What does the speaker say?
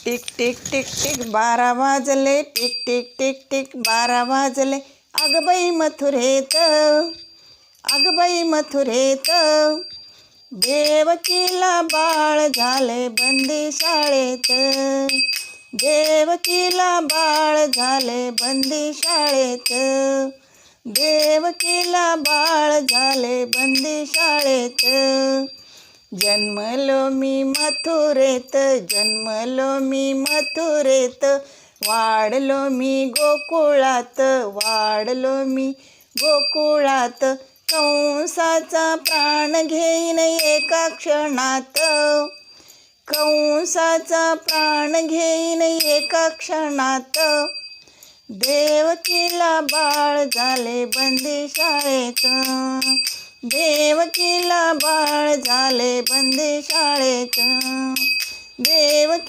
Tick tick tick tick 12 वाजले, tick tick tick tick 12 वाजले. अगं बाई मथुरेत, अगं बाई मथुरेत, देवकीला बाळ झाले बंदी शाळेत. देवकीला बाळ झाले बंदी शाळेत. देवकीला बाळ झाले बंदी शाळेत. जन्मलो मी मथुरेत, जन्मलो मी मथुरेत, वाढलो मी गोकुळात, वाढलो मी गोकुळात. कंसाचा प्राण घेईन एका क्षणात, कंसाचा प्राण घेईन एका क्षणात. देवकीला बाळ झाले बंदी शाळेत. देवकीला बाळ झाले बंदी शाळेत. देवकी